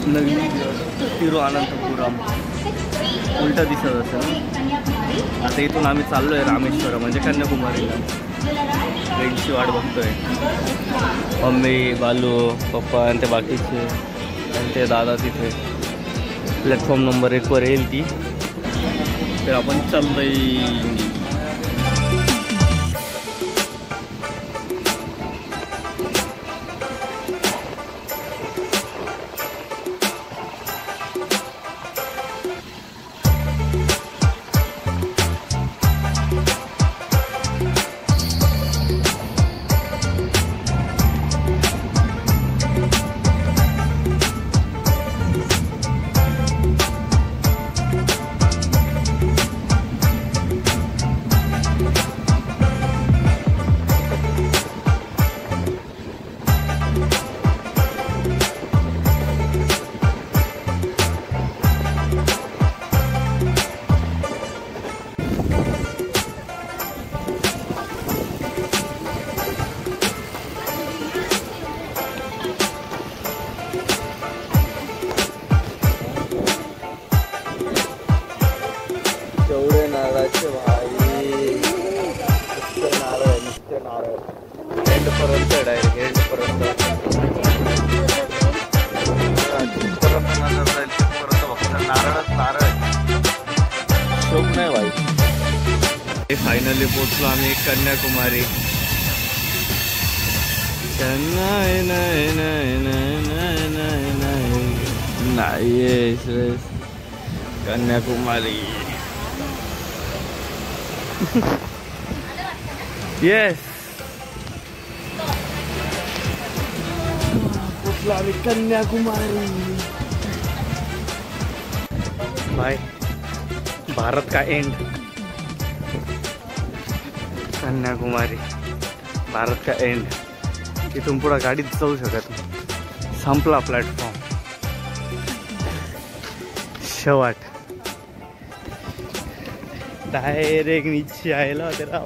नवीन तिरुअनंतपुरम उलटा दिसत असेल. आता इथून आम्ही चाललो आहे रामेश्वरम म्हणजे कन्याकुमारीला. ट्रेनची वाट बघतोय. मम्मी, बालू, पप्पा आणि ते बाकीचे आणि ते दादा तिथे. प्लॅटफॉर्म नंबर 1 वर येईल ती. तर आपण चाललोय. केवढे नारळाचे भाई, नुसते नारळ, नुसते नारळ. एंडपर्यंत डायरेक्ट एंडपर्यंत नजर जाईल तिथपर्यंत फक्त नारळच नारळ. शोक नाही भाई. फायनली पोचलो आम्ही कन्याकुमारी. नाही कन्याकुमारी. येस पोचलो आम्ही कन्याकुमारी. भाई भारत का एंड. कन्याकुमारी भारत का एंड. इथून पुढे गाडीत जाऊ शकत नाही. संपला प्लॅटफॉर्म. शेवट डायरेक्ट नीचे आयला तेरा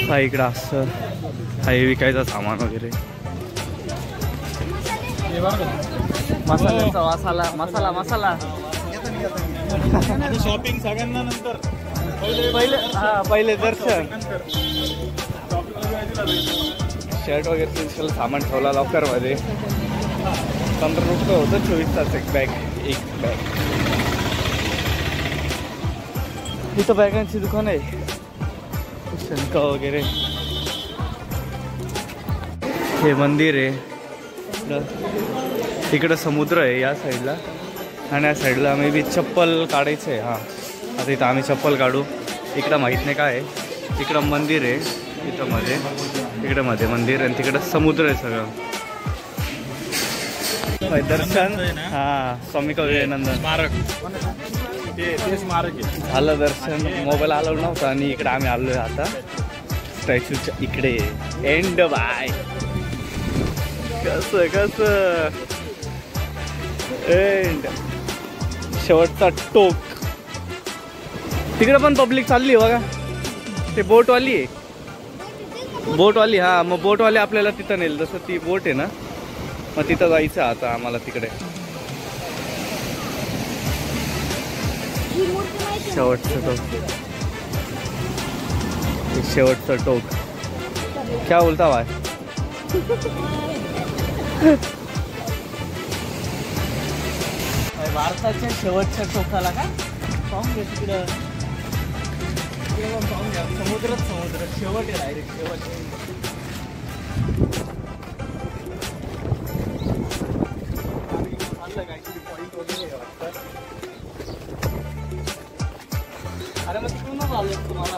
भाई. इकडं असं काही विकायचं सामान वगैरे. मसाल्याचा वासाला मसाला मसाला. शॉपिंग सगळ्यांना नंतर पहिले दर्शन. शर्ट वगैरे सामान ठेवला लॉकर मध्ये. 15 रुपये होतं. 24 तास एक बॅग. इथं बॅगांची दुकान आहे. शंका वगैरे. हे मंदिर आहे. इकडं समुद्र आहे या साईडला आणि या साईडला मे बी चप्पल काढायचं आहे. हां आता इथं आम्ही चप्पल काढू. इकडं माहीत नाही काय आहे. इकडं मंदिर आहे. इथं मध्ये इकडं मध्ये मंदिर आणि तिकडं समुद्र आहे सगळं. दर्शन. हां स्वामी विवेकानंद स्मारक. ते स्मारक आहे. झालं दर्शन. मोबाईल अलाउड नव्हता आणि इकडे आम्ही आलोय आता स्टॅच्यूच्या इकडे. And bye. कसं एंड. शेवटचा टोक. तिकडे पण पब्लिक चालली आहे बघा. ते बोटवाली आहे. बोटवाली. हां मग बोटवाली आपल्याला तिथं नेल. जसं ती बोट आहे ना मग तिथं जायचं आता आम्हाला तिकडे. शेवटचं टोक. शेवटचं टोक. क्या बोलता भाई. भारताच्या शेवटच्या टोकाला का पाहून घ्या. तिकडं पाहून घ्या. समुद्रच समुद्र. शेवट आहे डायरेक्ट शेवट. पॉईंट वगैरे वाटतं. अरे मग तिकडूनच आलो तुम्हाला.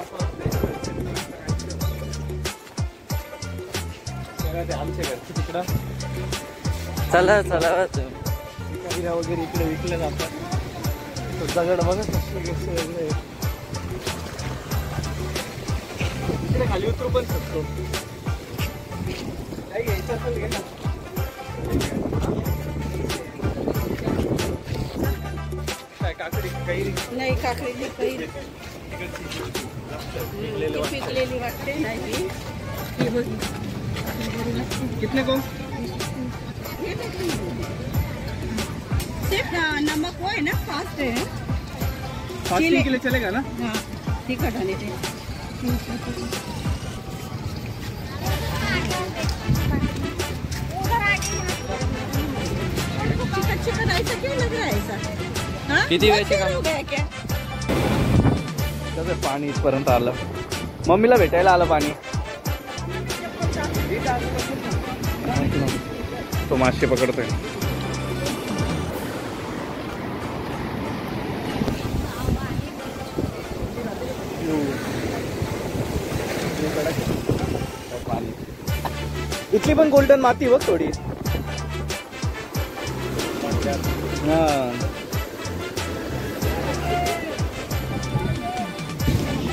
आमच्या घरचे तिकडं. चला हिरा वगैरे इकडे विकले जातात. दगड बघा कसे वेगळे. इकडे खाली उतरू पण शकतो. काही घ्यायचं असेल घे ना. काय काकडी कैरी नाही. काकडी कैरी पिकलेली वाटते नाही. कितने को सिर्फ नमक वो है ना, फास्ट है। फास्टिंग के लिए चलेगा ना? हाँ, टिकट आने थे। चिकन ऐसा क्यों लग रहा है ऐसा? हाँ? किती वेळचे काम? हो गया क्या? कसं पाणी इथपर्यंत आलं. मम्मीला भेटायला आलं पाणी. तो मासे पकडतोय. इथली पण गोल्डन माती बघ थोडी.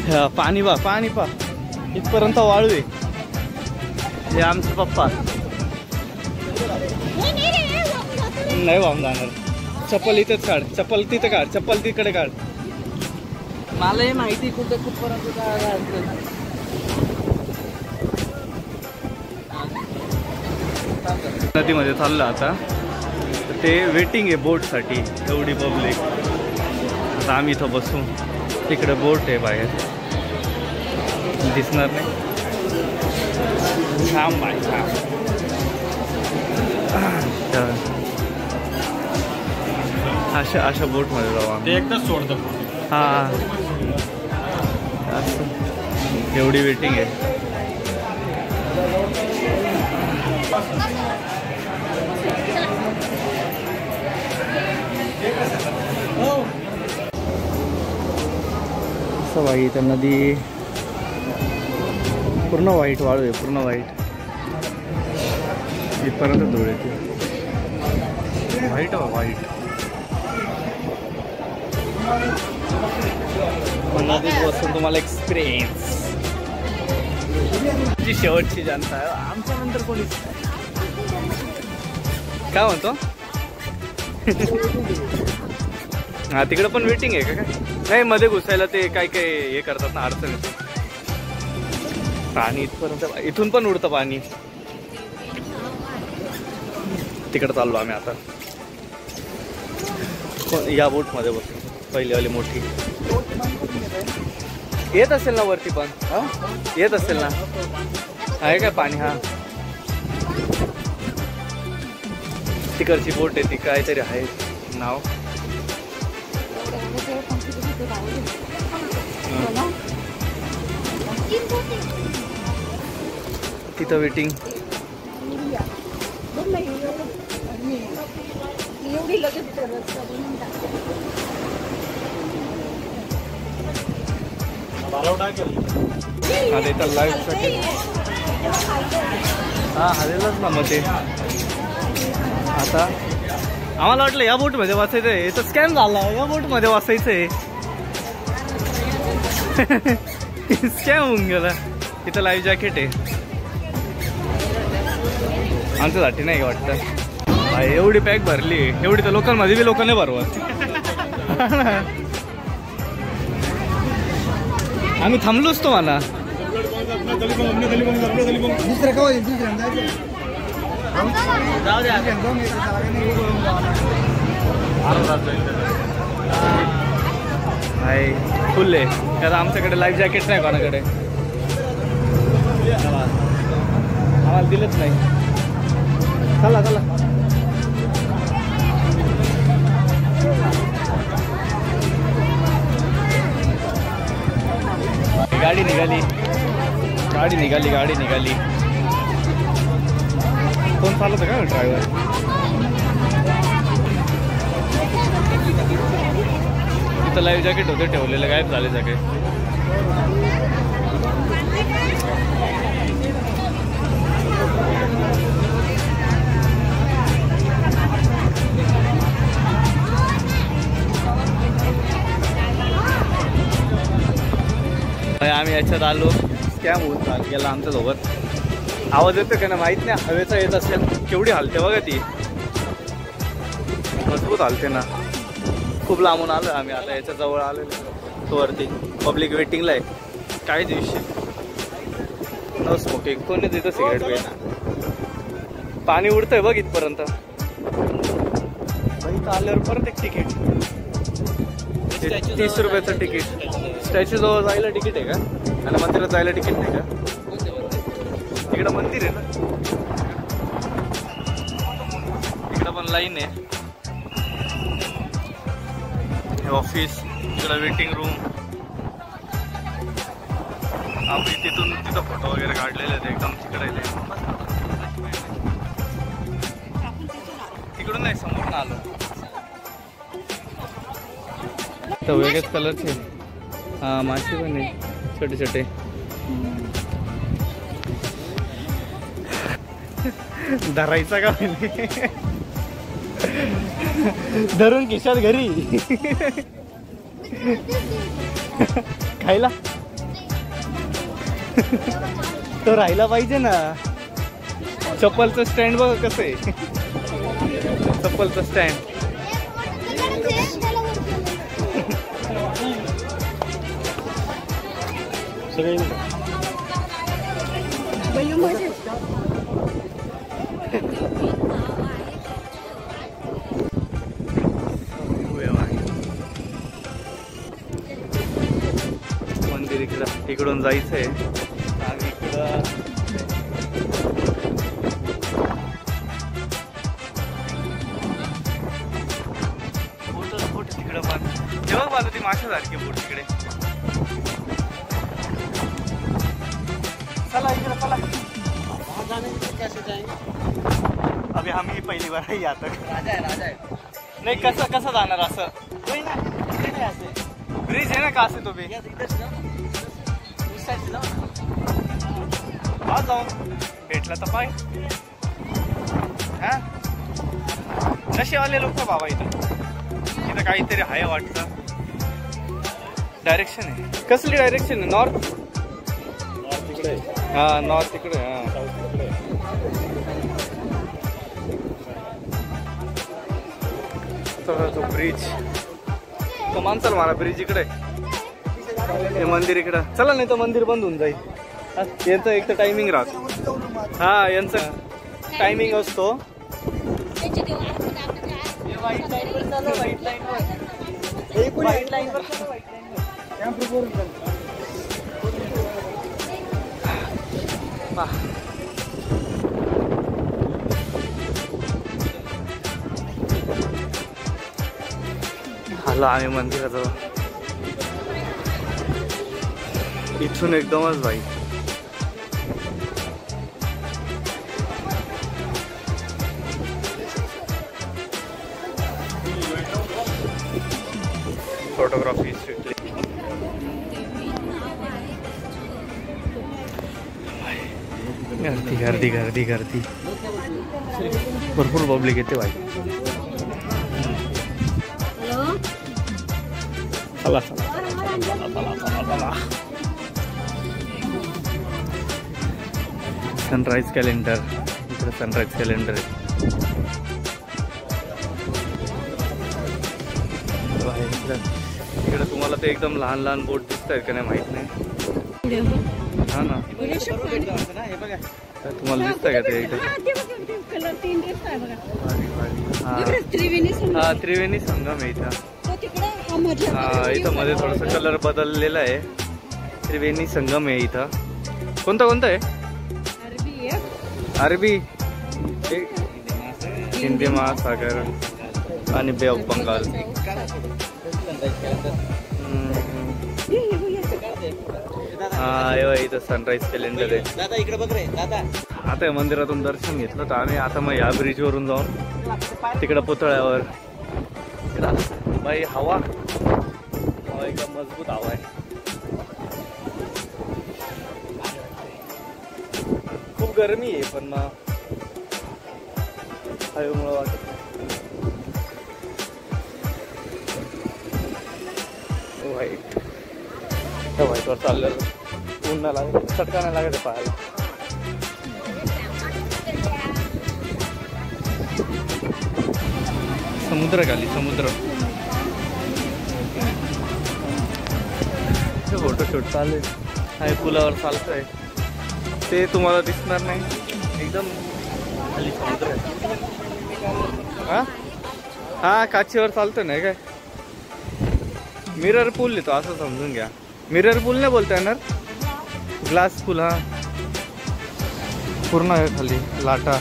हा पाणी पा, पाणी पा. इथपर्यंत वाळू आहे. हे आमचे पप्पा नाही वाहून जाणार. चप्पल इथेच काढ, चप्पल तिथे काढ, चप्पल तिकडे काढ. मला हे माहिती कुठे कुठपर्यंत नदीमध्ये चाललं आता. तर ते वेटिंग आहे बोटसाठी. एवढी पब्लिक. आता आम्ही इथं बसू. तिकडे बोट आहे बाहेर, दिसणार नाही. छान बाय छान. अशा बोटमध्ये जाऊ आम्ही. एकदाच सोडतो. हां असं एवढी वेटिंग आहे. असं बाई तर नदी पूर्ण व्हाईट वाळू आहे, पूर्ण व्हाईट. इथपर्यंत धूळ येते. White white. नदीत बसून तुम्हाला एक्सपिरियन्स. जी शेवटची जनता आहे. आमच्या नंतर कोणीच काय म्हणतो. हा तिकडं पण वेटिंग आहे का? काय नाही, मध्ये घुसायला ते काय काय हे करतात ना, अडचण येते. पाणी इथपर्यंत, इथून पण उडतं पाणी. तिकडं चाललो आम्ही आता. या बोटमध्ये बसू. पहिलीवाली मोठी येत असेल ना वरती पण. हा येत असेल ना. आहे काय पाणी? हा तिकडची बोट आहे ती, काहीतरी आहे नाव. तिथं वेटिंग. अरे तर लाईव्ह हा हलेलच ना मग ते. आता आम्हाला वाटलं या बोटमध्ये वाचायचं आहे. याचा स्कॅम झाला. या बोटमध्ये वाचायचं आहे. स्कॅम होऊन गेला. इथं लाईव्ह जॅकेट आहे. आमच्यासाठी नाही वाटतं. एवढी पॅक भरली. एवढी तर लोकांमध्ये बी लोक नाही भरवत. आम्ही थांबलोच तो मला. फुल आहे. कारण आमच्याकडे लाईफ जॅकेट नाही कोणाकडे. आम्हाला दिलंच नाही. चला चला. गाडी निघाली. गाडी निघाली. गाडी निघाली. कोण चालवतं का ड्रायव्हर? तिथं लाईव्ह जॅकेट होते ठेवलेलं, गायब झाले सगळे. आम्ही याच्यात आलो. स्कॅम होत गेला आमच्यासोबत. आवाज येतो का ना माहीत नाही. हवेचा येत असेल. केवढी हालते बघा ती. मजबूत हालते ना. खूप लांबून आलो आम्ही. आता याच्या जवळ आलेलो. तो वरती पब्लिक वेटिंगला आहे. काय दिवशी नो स्मोकिंग. कोणी देतं सिगरेट पेन. पाणी उडतंय बघ इथपर्यंत. इथं आल्यावर परत एक तिकीट, 30 रुपयाचं तिकीट. स्टॅच्यू जवळ जायला तिकीट आहे का? आणि मंदिरात जायला तिकीट नाही का? इकडं मंदिर आहे ना, इकडं पण लाईन आहे. ऑफिस, इकडं वेटिंग रूम. आम्ही तिथून तिथं फोटो वगैरे काढलेले आहेत एकदम तिकडे. तिकडून नाही, समोरून आलो. तर वेगळ्याच कलरचे. हा, मासे पण आहे छोटे छोटे. धरायचा का म्हणजे धरून खिशात घरी खायला तो राहिला पाहिजे ना. चप्पलचं स्टँड बघ कसं आहे. चप्पलचं स्टँड. मंदिर इकडून जायचंय. आणि इकडं बोट तिकडं पण तेव्हा बाजू ती माशासारखी बोट तिकडे. चला इकडे चला. अभी हम ही पहिली बार ही आता. राजा आहे नाही. कसं जाणार असं? ब्रिज आहे ना का असे तो भी हा जाऊ भेटला तर पाय. हा नशेवाले लोक बाबा इथं काहीतरी आहे वाटतं. डायरेक्शन आहे. कसली डायरेक्शन आहे? नॉर्थ तिकडे. हा नॉर्थ तिकडे. हा तो ब्रिज तो मानसाल मला ब्रिज इकडे. हे मंदिर इकडं. चला नाही तर मंदिर बंद होऊन जाईल. यांचं एक तर टायमिंग राहतो. हा यांचं टायमिंग असतो. आलो आम्ही मंदिराजवळ. इथून एकदमच भाई फोटोग्राफी स्ट्रिक्टली. गर्दी गर्दी गर्दी गर्दी भरपूर पब्लिक येते भाई. चला चला. Sunrise calendar. इकडे सनराइज कॅलेंडर आहे. इकडे तुम्हाला ते एकदम लहान लहान बोट दिसत आहेत का नाही माहित नाही. हा ना तुम्हाला दिसतंय का ते एकदम. हा त्रिवेणी संगम आहे इथं. हा इथं मध्ये थोडासा कलर बदललेला आहे. त्रिवेणी संगम आहे इथं. कोणता आहे? अरबी, हिंदी महासागर आणि बे ऑफ बंगाल. हा इथं सनराइज कॅलेंडर आहे. दादा इकडे बघ रे दादा. आता मंदिरातून दर्शन घेतलं तर आम्ही आता मग या ब्रिज वरून जाऊन तिकडं पुतळ्यावर. बाई हवा एकदम मजबूत हवा आहे. खूप गरमी आहे पण मग हवेमुळं वाटत वाईट. त्या व्हाईटवर चाललेलं ऊन नाही लागत, चटका नाही लागत पाहायला. समुद्र खाली समुद्र. फोटोशूट चालू आहे. पुलावर चालतंय ते तुम्हाला दिसणार नाही. एकदम खाली समुद्र आहे. हा हा काचीवर चालतो नाही काय. मिरर पूल येतो असं समजून घ्या. मिरर पूल नाही बोलता येणार, ग्लास पूल. हा पूर्ण आहे खाली लाटा.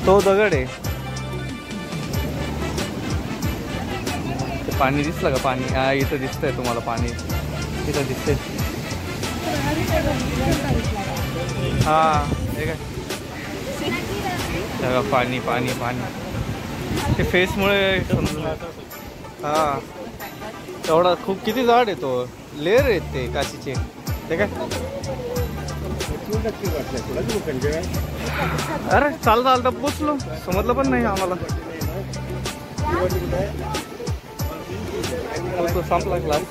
तो दगड आहे. पाणी दिसलं का? पाणी हा इथं दिसतंय तुम्हाला. पाणी इथं दिसतंय. हा हे काय पाणी पाणी पाणी ते फेसमुळे समजून. हा तेवढा खूप किती जाड आहे तो. लेअर आहेत ते काचीचे. ते काय अरे चालता चालता पोचलो. समजलं पण नाही आम्हाला. तो संपला क्लास.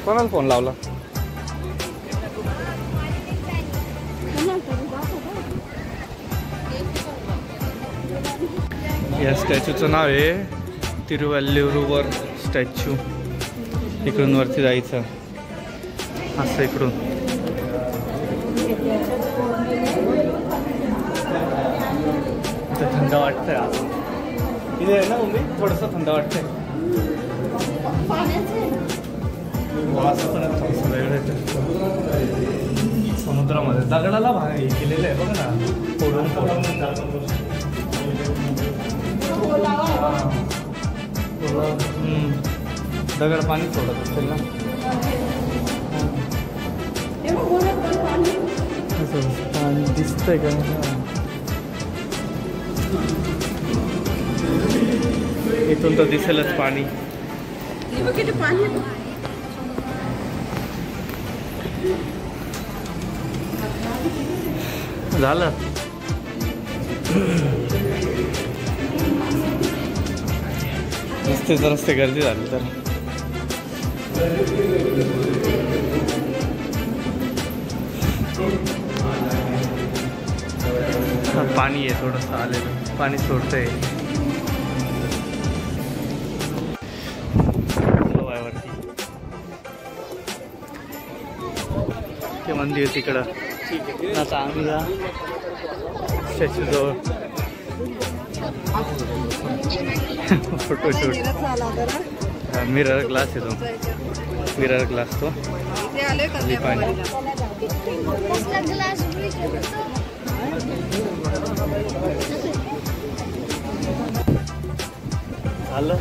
कोणाला फोन लावला? या स्टॅच्यूचं नाव आहे तिरुवल्लुवर स्टॅच्यू. इकडून वरती जायचं असं. इकडून थंड वाटतंय. इथे आहे ना मम्मी थोडंसं थंड वाटतंय. समुद्रामध्ये दगडाला हे केलेलं आहे बघा ना. फोडून फोडून दगड पाणी सोडत असेल ना. पाणी दिसतंय का? इथून तर दिसेलच पाणी. झालं. रस्ते रस्ते गर्दी झाली तर. पाणी आहे थोडंसं आलेलं. पाणी सोडतंय. ते मंदिर तिकडं. आता आम्ही या स्टॅच्यू जवळ फोटोशूट. मिरर ग्लास आहे तो. मिरर ग्लास तो. पाणी झालं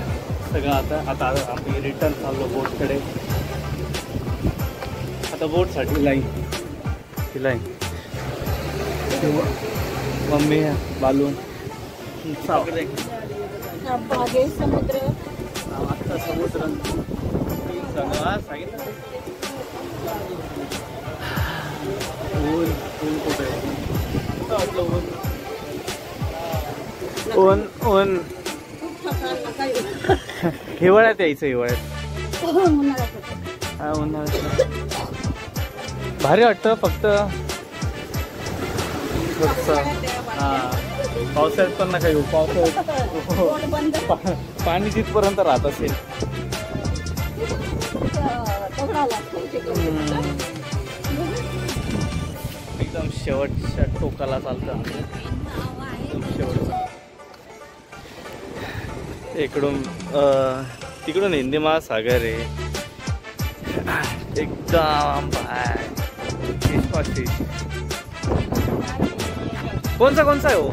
सगळं. आता आम्ही रिटर्न चाललो बोटकडे. आता बोटसाठी लाईन. ती लाईन मम्मी बालून समुद्र. आत्ता समुद्र सांगितलं. ऊन ऊन कुठे ऊन ऊन हिवाळ्यात यायचं. हिवाळ्यात हा उन्हाळ्यात भारी वाटतं. फक्त हा पावसाळ्यात पण ना काही. पावसाळ्यात पाणी तिथपर्यंत राहत असेल. एकदम शेवटच्या टोकाला चालतं. शेवटचं इकडून तिकडून हिंदी महासागर आहे एकदम. कौन सा है वो?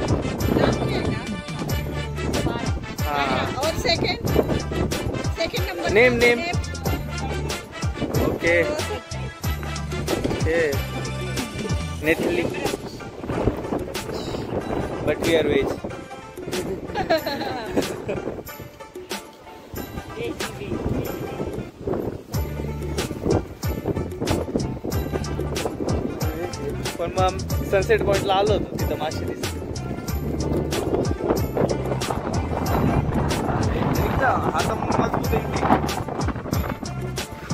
और second number. Name okay. Netflix but we are veg. पण मग सनसेट पॉइंटला आलो होतो. तिथं मासे दिसले. आता मजबूत आहे.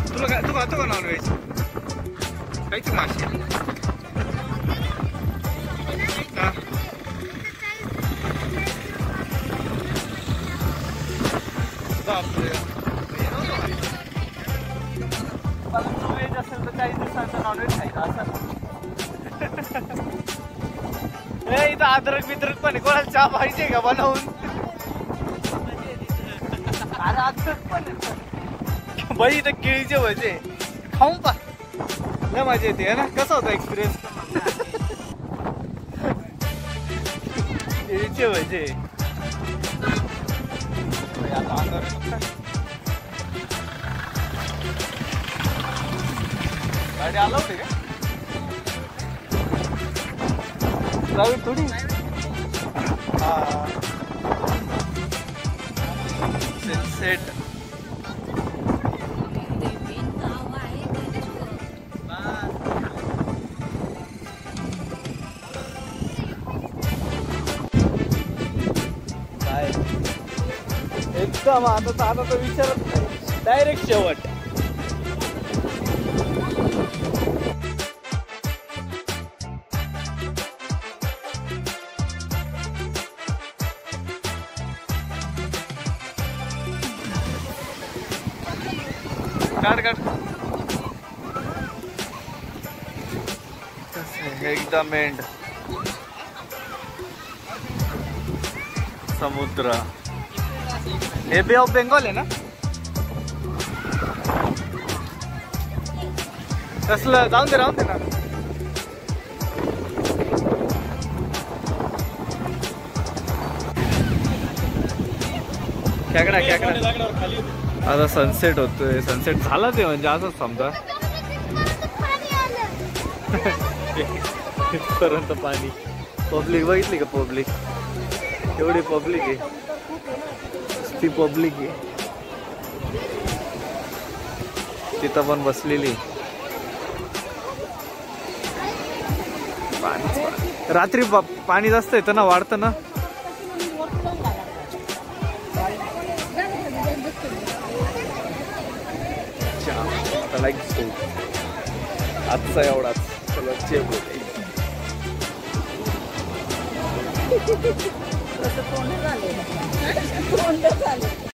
तुला काय तू खातो का नॉनव्हेज? काहीच मासे. व्हेज असेल तर 40 दिवसांचा नॉनव्हेज खायचा असं. इथं अद्रक बिद्रक पण आहे. कोणाला चहा पाहिजे का बनवून? अरे अद्रक पण आहे. बाई इथं केळीचे भजे खाऊन पा, लय मजा येते है ना. कसा होता एक्सपिरियन्स? केळीचे भजे गाडी आला होते का? जाऊ थोडी. हा सेट एकदम. आता तर विचारत नाही, डायरेक्ट शेवट. काढ एकदम एंड समुद्र. हे बे ऑफ बेंगॉल आहे ना? कसलं? जाऊन दे, राहून दे ना. खेकडा आता सनसेट होतोय. सनसेट झाला ते म्हणजे असंच समजा. इथपर्यंत पाणी. पब्लिक बघितली का? पब्लिक एवढी पब्लिक आहे. ती पब्लिक आहे तिथं पण बसलेली. रात्री पाणी जास्त येतं ना, वाढतं ना. आजचा एवढाच. चला तसं तोंड झाले.